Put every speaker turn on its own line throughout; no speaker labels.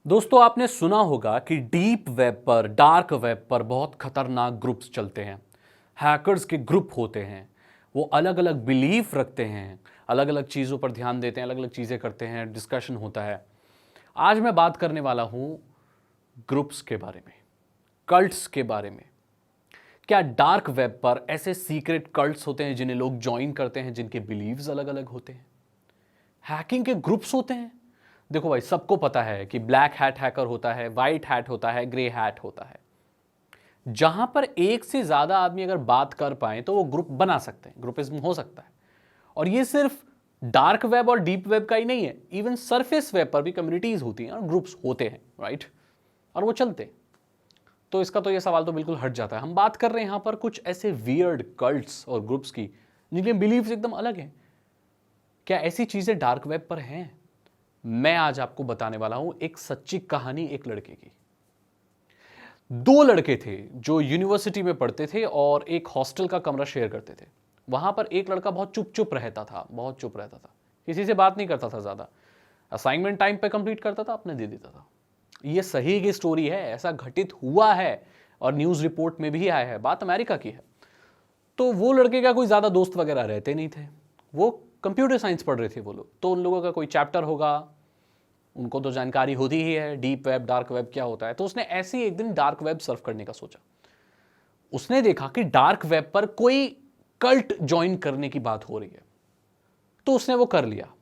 दोस्तों आपने सुना होगा कि डीप वेब पर डार्क वेब पर बहुत खतरनाक ग्रुप्स चलते हैं। हैकर्स के ग्रुप होते हैं। वो अलग अलग बिलीफ रखते हैं, अलग अलग चीज़ों पर ध्यान देते हैं, अलग अलग चीज़ें करते हैं, डिस्कशन होता है। आज मैं बात करने वाला हूँ ग्रुप्स के बारे में, कल्ट्स के बारे में। क्या डार्क वेब पर ऐसे सीक्रेट कल्ट्स होते हैं जिन्हें लोग ज्वाइन करते हैं, जिनके बिलीव्स अलग अलग होते हैं? हैकिंग के ग्रुप्स होते हैं। देखो भाई, सबको पता है कि ब्लैक हैट हैकर होता है, वाइट हैट होता है, ग्रे हैट होता है। जहां पर एक से ज्यादा आदमी अगर बात कर पाए तो वो ग्रुप बना सकते हैं, ग्रुपिज्म हो सकता है। और ये सिर्फ डार्क वेब और डीप वेब का ही नहीं है, इवन सरफेस वेब पर भी कम्युनिटीज होती हैं और ग्रुप्स होते हैं, राइट? और वो चलते हैं। तो इसका तो ये सवाल तो बिल्कुल हट जाता है। हम बात कर रहे हैं यहां पर कुछ ऐसे वियर्ड कल्ट्स और ग्रुप्स की जिनके बिलीव्स एकदम अलग हैं। क्या ऐसी चीजें डार्क वेब पर हैं? मैं आज आपको बताने वाला हूं एक सच्ची कहानी एक लड़के की। दो लड़के थे जो यूनिवर्सिटी में पढ़ते थे और एक हॉस्टल का कमरा शेयर करते थे। वहां पर एक लड़का बहुत चुप चुप रहता था, बहुत चुप रहता था, किसी से बात नहीं करता था ज्यादा। असाइनमेंट टाइम पे कंप्लीट करता था, अपने दे देता था। ये सही की स्टोरी है, ऐसा घटित हुआ है और न्यूज रिपोर्ट में भी आया है, बात अमेरिका की है। तो वो लड़के का कोई ज्यादा दोस्त वगैरह रहते नहीं थे। वो कंप्यूटर साइंस पढ़ रहे थे वो लोग, तो उन लोगों का कोई चैप्टर होगा, उनको तो जानकारी होती ही है डीप वेब डार्क वेब क्या होता है। तो उसने ऐसे ही एक दिन डार्क वेब सर्फ करने का सोचा। उसने देखा कि डार्क वेब पर कोई कल्ट ज्वाइन करने की बात हो रही है, तो उसने वो कर लिया।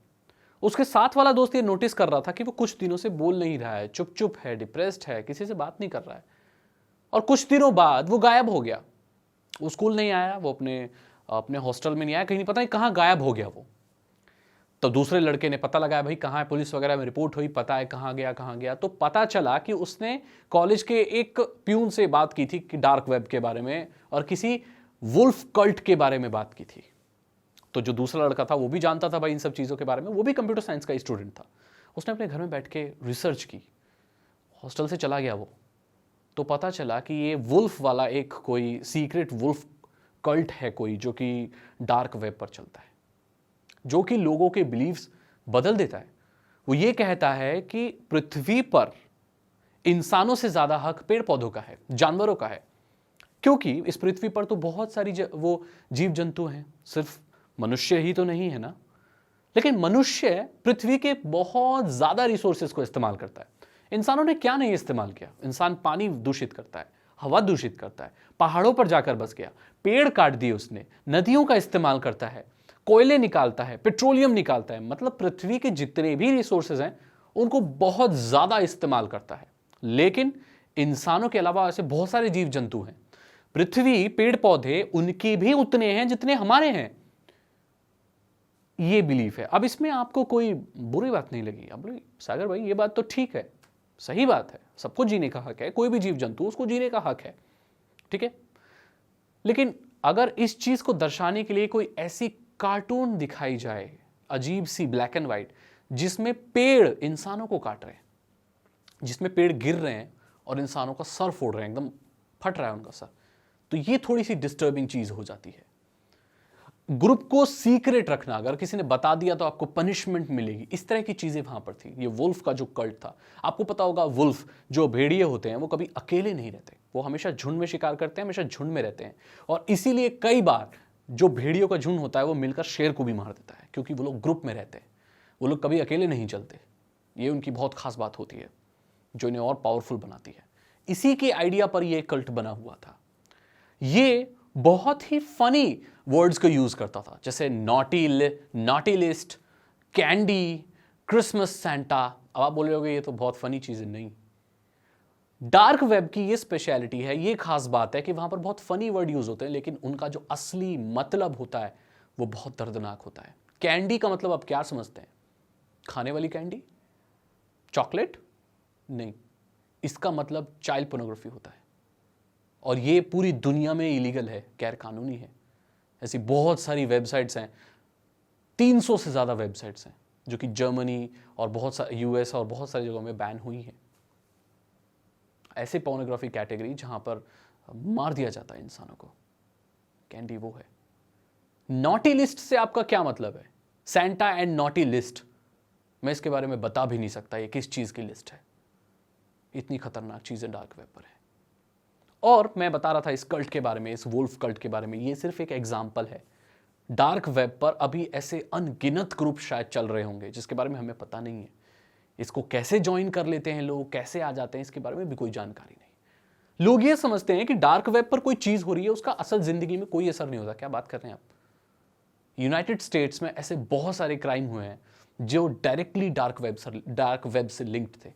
उसके साथ वाला दोस्त ये नोटिस कर रहा था कि वो कुछ दिनों से बोल नहीं रहा है, चुप चुप है, डिप्रेस्ड है, किसी से बात नहीं कर रहा है। और कुछ दिनों बाद वो गायब हो गया। वो स्कूल नहीं आया, वो अपने अपने हॉस्टल में नहीं आया, कहीं नहीं, पता नहीं कहाँ गायब हो गया वो। तो दूसरे लड़के ने पता लगाया, भाई कहाँ है, पुलिस वगैरह में रिपोर्ट हुई, पता है कहाँ गया कहाँ गया। तो पता चला कि उसने कॉलेज के एक प्यून से बात की थी कि डार्क वेब के बारे में और किसी वुल्फ कल्ट के बारे में बात की थी। तो जो दूसरा लड़का था वो भी जानता था भाई इन सब चीज़ों के बारे में, वो भी कंप्यूटर साइंस का स्टूडेंट था। उसने अपने घर में बैठ के रिसर्च की। हॉस्टल से चला गया वो, तो पता चला कि ये वुल्फ वाला एक कोई सीक्रेट वुल्फ कल्ट है कोई, जो कि डार्क वेब पर चलता है, जो कि लोगों के बिलीव्स बदल देता है। वो ये कहता है कि पृथ्वी पर इंसानों से ज्यादा हक पेड़ पौधों का है, जानवरों का है। क्योंकि इस पृथ्वी पर तो बहुत सारी वो जीव जंतु हैं, सिर्फ मनुष्य ही तो नहीं है ना। लेकिन मनुष्य पृथ्वी के बहुत ज्यादा रिसोर्सेज को इस्तेमाल करता है। इंसानों ने क्या नहीं इस्तेमाल किया? इंसान पानी दूषित करता है, हवा दूषित करता है, पहाड़ों पर जाकर बस गया, पेड़ काट दिए उसने, नदियों का इस्तेमाल करता है, कोयले निकालता है, पेट्रोलियम निकालता है। मतलब पृथ्वी के जितने भी रिसोर्सेज हैं उनको बहुत ज्यादा इस्तेमाल करता है। लेकिन इंसानों के अलावा ऐसे बहुत सारे जीव जंतु हैं, पृथ्वी, पेड़ पौधे, उनके भी उतने हैं जितने हमारे हैं। ये बिलीफ है। अब इसमें आपको कोई बुरी बात नहीं लगी? अब बोले सागर भाई ये बात तो ठीक है, सही बात है, सबको जीने का हक है, कोई भी जीव जंतु उसको जीने का हक है, ठीक है। लेकिन अगर इस चीज को दर्शाने के लिए कोई ऐसी कार्टून दिखाई जाए, अजीब सी ब्लैक एंड व्हाइट, जिसमें पेड़ इंसानों को काट रहे हैं, जिसमें पेड़ गिर रहे हैं और इंसानों का सर फोड़ रहे हैं, एकदम फट रहा है उनका सर, तो ये थोड़ी सी डिस्टर्बिंग चीज हो जाती है। ग्रुप को सीक्रेट रखना, अगर किसी ने बता दिया तो आपको पनिशमेंट मिलेगी, इस तरह की चीजें वहां पर थी। ये वुल्फ का जो कल्ट था, आपको पता होगा वुल्फ जो भेड़िए होते हैं वो कभी अकेले नहीं रहते, वो हमेशा झुंड में शिकार करते हैं, हमेशा झुंड में रहते हैं। और इसीलिए कई बार जो भेड़ियों का झुंड होता है वो मिलकर शेर को भी मार देता है, क्योंकि वो लोग ग्रुप में रहते हैं, वो लोग कभी अकेले नहीं चलते। ये उनकी बहुत खास बात होती है जो इन्हें और पावरफुल बनाती है। इसी के आइडिया पर यह कल्ट बना हुआ था। ये बहुत ही फनी वर्ड्स को यूज करता था, जैसे naughty list, candy, Christmas Santa. अब आप बोल रहे होगे ये तो बहुत फनी चीजें, नहीं। डार्क वेब की ये स्पेशलिटी है, ये खास बात है कि वहां पर बहुत फनी वर्ड यूज होते हैं, लेकिन उनका जो असली मतलब होता है वो बहुत दर्दनाक होता है। कैंडी का मतलब आप क्या समझते हैं? खाने वाली कैंडी, चॉकलेट? नहीं, इसका मतलब चाइल्ड पोर्नोग्राफी होता है। और ये पूरी दुनिया में इलीगल है, गैर कानूनी है। ऐसी बहुत सारी वेबसाइट्स हैं, 300 से ज़्यादा वेबसाइट्स हैं जो कि जर्मनी और बहुत सारे यूएस और बहुत सारी जगहों में बैन हुई हैं। ऐसे पोर्नोग्राफी कैटेगरी जहां पर मार दिया जाता है इंसानों को, कैंडी वो है। नॉटी लिस्ट से आपका क्या मतलब है? सैंटा एंड नॉटी लिस्ट, मैं इसके बारे में बता भी नहीं सकता ये किस चीज़ की लिस्ट है। इतनी खतरनाक चीज़ें डार्क वेब पर है। और मैं बता रहा था इस कल्ट के बारे में, इस वुल्फ कल्ट के बारे में, ये सिर्फ एक एग्जाम्पल है। डार्क वेब पर अभी ऐसे अनगिनत ग्रुप शायद चल रहे होंगे जिसके बारे में हमें पता नहीं है। इसको कैसे ज्वाइन कर लेते हैं लोग, कैसे आ जाते हैं, इसके बारे में भी कोई जानकारी नहीं। लोग ये समझते हैं कि डार्क वेब पर कोई चीज हो रही है, उसका असल जिंदगी में कोई असर नहीं होता। क्या बात कर रहे हैं आप? यूनाइटेड स्टेट्स में ऐसे बहुत सारे क्राइम हुए हैं जो डायरेक्टली डार्क वेब से लिंक्ड थे।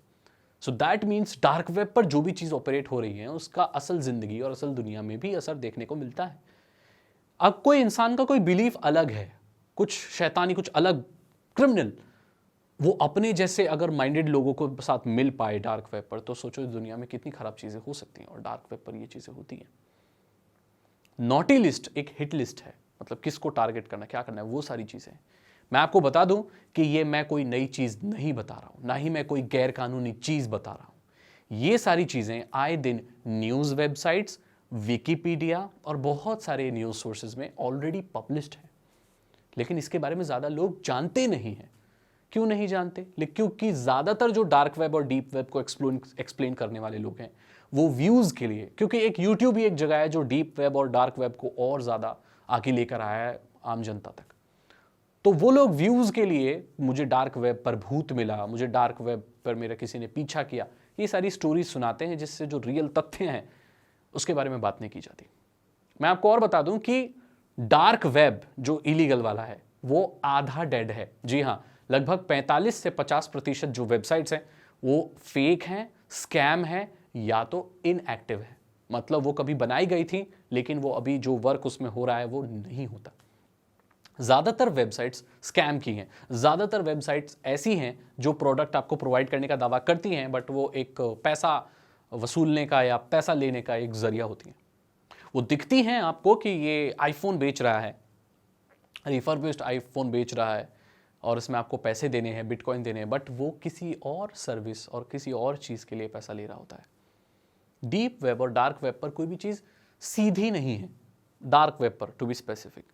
So that means dark web पर जो भी चीज ऑपरेट हो रही है उसका असल जिंदगी और असल दुनिया में भी असर देखने को मिलता है। अब कोई इंसान का कोई बिलीफ अलग है, कुछ शैतानी, कुछ अलग क्रिमिनल, वो अपने जैसे अगर माइंडेड लोगों को साथ मिल पाए डार्क वेब पर, तो सोचो इस दुनिया में कितनी खराब चीजें हो सकती हैं। और डार्क वेब पर ये चीजें होती हैं। नॉटी लिस्ट एक हिट लिस्ट है, मतलब किसको टारगेट करना, क्या करना है, वो सारी चीजें। मैं आपको बता दूं कि ये मैं कोई नई चीज नहीं बता रहा हूं, ना ही मैं कोई गैर कानूनी चीज बता रहा हूं। ये सारी चीजें आए दिन न्यूज वेबसाइट्स, विकिपीडिया और बहुत सारे न्यूज सोर्सेज में ऑलरेडी पब्लिश्ड है, लेकिन इसके बारे में ज्यादा लोग जानते नहीं हैं। क्यों नहीं जानते? क्योंकि ज्यादातर जो डार्क वेब और डीप वेब को एक्सप्लेन करने वाले लोग हैं वो व्यूज के लिए, क्योंकि एक यूट्यूब ही एक जगह है जो डीप वेब और डार्क वेब को और ज्यादा आगे लेकर आया है आम जनता तक। तो वो लोग व्यूज के लिए, मुझे डार्क वेब पर भूत मिला, मुझे डार्क वेब पर मेरा किसी ने पीछा किया, ये सारी स्टोरीज सुनाते हैं जिससे जो रियल तथ्य हैं उसके बारे में बात नहीं की जाती। मैं आपको और बता दूं कि डार्क वेब जो इलीगल वाला है वो आधा डेड है। जी हां, लगभग 45 से 50% जो वेबसाइट्स हैं वो फेक हैं, स्कैम है, या तो इनएक्टिव है। मतलब वो कभी बनाई गई थी लेकिन वो अभी जो वर्क उसमें हो रहा है वो नहीं होता। ज्यादातर वेबसाइट्स स्कैम की हैं। ज्यादातर वेबसाइट्स ऐसी हैं जो प्रोडक्ट आपको प्रोवाइड करने का दावा करती हैं, बट वो एक पैसा वसूलने का या पैसा लेने का एक जरिया होती हैं। वो दिखती हैं आपको कि ये आईफोन बेच रहा है, रिफर्बिश्ड आईफोन बेच रहा है और इसमें आपको पैसे देने हैं, बिटकॉइन देने हैं, बट वो किसी और सर्विस और किसी और चीज़ के लिए पैसा ले रहा होता है। डीप वेब और डार्क वेब पर कोई भी चीज़ सीधी नहीं है। डार्क वेब पर टू बी स्पेसिफिक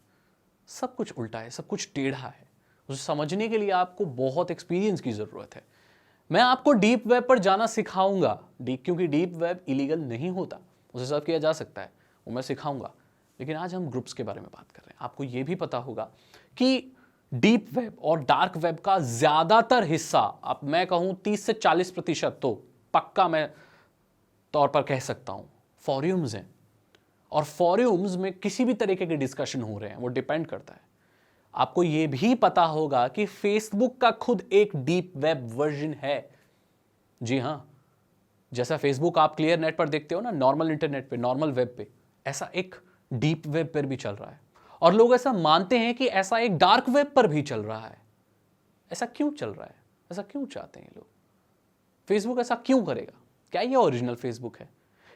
सब कुछ उल्टा है, सब कुछ टेढ़ा है। उसे समझने के लिए आपको बहुत एक्सपीरियंस की ज़रूरत है। मैं आपको डीप वेब पर जाना सिखाऊंगा, क्योंकि डीप वेब इलीगल नहीं होता, उसे सर्व किया जा सकता है, वो मैं सिखाऊंगा। लेकिन आज हम ग्रुप्स के बारे में बात कर रहे हैं। आपको यह भी पता होगा कि डीप वेब और डार्क वेब का ज्यादातर हिस्सा, अब मैं कहूं 30 से 40% तो पक्का मैं तौर पर कह सकता हूं, फॉरम्स हैं। और फॉरम्स में किसी भी तरीके के डिस्कशन हो रहे हैं, वो डिपेंड करता है। आपको यह भी पता होगा कि फेसबुक का खुद एक डीप वेब वर्जन है। जी हां, जैसा फेसबुक आप क्लियर नेट पर देखते हो ना, नॉर्मल इंटरनेट पे, नॉर्मल वेब पे, ऐसा एक डीप वेब पर भी चल रहा है। और लोग ऐसा मानते हैं कि ऐसा एक डार्क वेब पर भी चल रहा है। ऐसा क्यों चल रहा है? ऐसा क्यों चाहते हैं लोग? फेसबुक ऐसा क्यों करेगा? क्या ये ओरिजिनल फेसबुक है?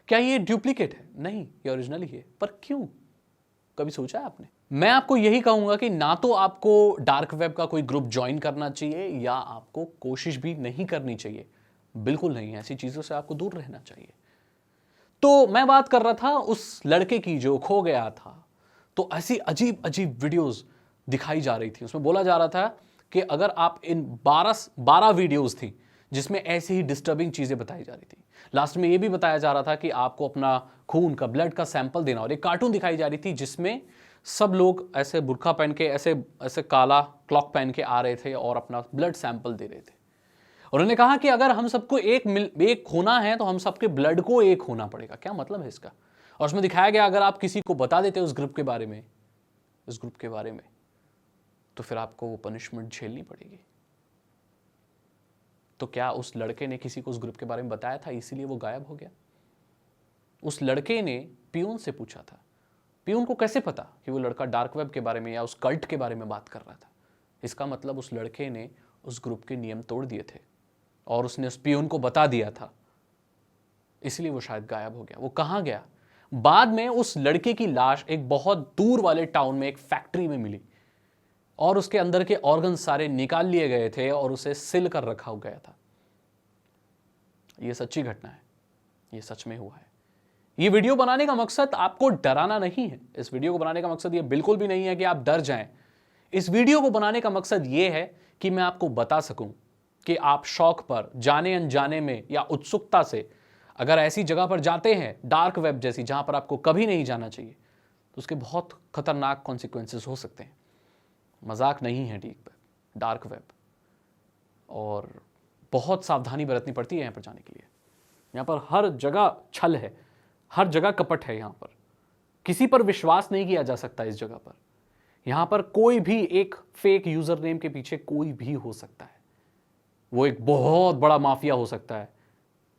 क्या ये डुप्लीकेट है? नहीं, ये ओरिजिनल ही है। पर क्यों? कभी सोचा है आपने? मैं आपको यही कहूंगा कि ना तो आपको डार्क वेब का कोई ग्रुप ज्वाइन करना चाहिए या आपको कोशिश भी नहीं करनी चाहिए। बिल्कुल नहीं, ऐसी चीजों से आपको दूर रहना चाहिए। तो मैं बात कर रहा था उस लड़के की जो खो गया था। तो ऐसी अजीब अजीब वीडियोस दिखाई जा रही थी। उसमें बोला जा रहा था कि अगर आप इन 12 वीडियोस थी जिसमें ऐसी ही डिस्टर्बिंग चीजें बताई जा रही थी। लास्ट में यह भी बताया जा रहा था कि आपको अपना खून का, ब्लड का सैंपल देना। और एक कार्टून दिखाई जा रही थी जिसमें सब लोग ऐसे बुर्का पहन के, ऐसे काला क्लॉक पहन के आ रहे थे और अपना ब्लड सैंपल दे रहे थे। और उन्होंने कहा कि अगर हम सबको एक होना है तो हम सबके ब्लड को एक होना पड़ेगा। क्या मतलब है इसका? और उसमें दिखाया गया अगर आप किसी को बता देते उस ग्रुप के बारे में, तो फिर आपको वो पनिशमेंट झेलनी पड़ेगी। तो क्या उस लड़के ने किसी को उस ग्रुप के बारे में बताया था इसीलिए वो गायब हो गया? उस लड़के ने पियून से पूछा था। पियून को कैसे पता कि वो लड़का डार्क वेब के बारे में या उस कल्ट के बारे में बात कर रहा था? इसका मतलब उस लड़के ने उस ग्रुप के नियम तोड़ दिए थे और उसने उस पियून को बता दिया था, इसलिए वो शायद गायब हो गया। वो कहां गया? बाद में उस लड़के की लाश एक बहुत दूर वाले टाउन में एक फैक्ट्री में मिली और उसके अंदर के ऑर्गन सारे निकाल लिए गए थे और उसे सिल कर रखा गया था। यह सच्ची घटना है, यह सच में हुआ है। यह वीडियो बनाने का मकसद आपको डराना नहीं है। इस वीडियो को बनाने का मकसद यह बिल्कुल भी नहीं है कि आप डर जाएं। इस वीडियो को बनाने का मकसद यह है कि मैं आपको बता सकूं कि आप शौक पर जाने अनजाने में या उत्सुकता से अगर ऐसी जगह पर जाते हैं डार्क वेब जैसी जहां पर आपको कभी नहीं जाना चाहिए तो उसके बहुत खतरनाक कॉन्सिक्वेंसेस हो सकते हैं। मजाक नहीं है डीप वेब, डार्क वेब, और बहुत सावधानी बरतनी पड़ती है यहाँ पर जाने के लिए। यहाँ पर हर जगह छल है, हर जगह कपट है। यहाँ पर किसी पर विश्वास नहीं किया जा सकता। इस जगह पर यहाँ पर कोई भी एक फेक यूजर नेम के पीछे कोई भी हो सकता है। वो एक बहुत बड़ा माफिया हो सकता है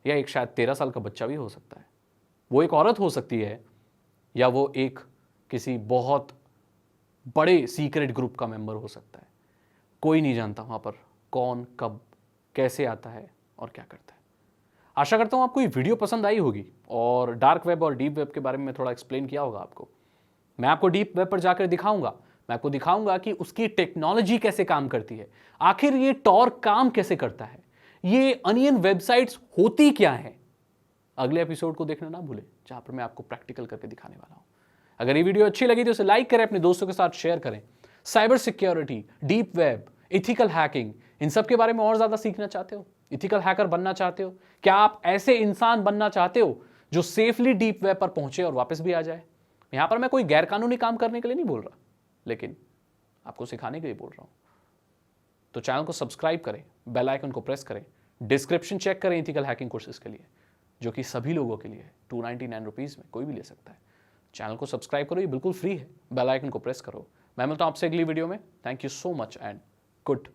या एक शायद 13 साल का बच्चा भी हो सकता है। वो एक औरत हो सकती है या वो एक किसी बहुत बड़े सीक्रेट ग्रुप का मेंबर हो सकता है। कोई नहीं जानता वहाँ पर कौन कब कैसे आता है और क्या करता है। आशा करता हूँ आपको ये वीडियो पसंद आई होगी और डार्क वेब और डीप वेब के बारे में थोड़ा एक्सप्लेन किया होगा आपको। मैं आपको डीप वेब पर जाकर दिखाऊंगा, मैं आपको दिखाऊंगा कि उसकी टेक्नोलॉजी कैसे काम करती है, आखिर ये टॉर काम कैसे करता है, ये अनियन वेबसाइट्स होती क्या है। अगले एपिसोड को देखना ना भूलें जहां पर मैं आपको प्रैक्टिकल करके दिखाने वाला हूं। अगर ये वीडियो अच्छी लगी तो इसे लाइक करें, अपने दोस्तों के साथ शेयर करें। Cyber security, deep web, ethical hacking, इन सब के बारे में और ज्यादा सीखना चाहते हो, इथिकल हैकर बनना चाहते हो, क्या आप ऐसे इंसान बनना चाहते हो जो सेफली डीप वेब पर पहुंचे और वापस भी आ जाए। यहां पर मैं कोई गैरकानूनी काम करने के लिए नहीं बोल रहा, लेकिन आपको सिखाने के लिए बोल रहा हूं। तो चैनल को सब्सक्राइब करें, बेल आइकन को प्रेस करें, डिस्क्रिप्शन चेक करें इथिकल हैकिंग कोर्सेज के लिए जो कि सभी लोगों के लिए है। 299 रुपीज़ में कोई भी ले सकता है। चैनल को सब्सक्राइब करो, ये बिल्कुल फ्री है। बेल आइकन को प्रेस करो। मैं मिलता हूं आपसे अगली वीडियो में। Thank you so much and good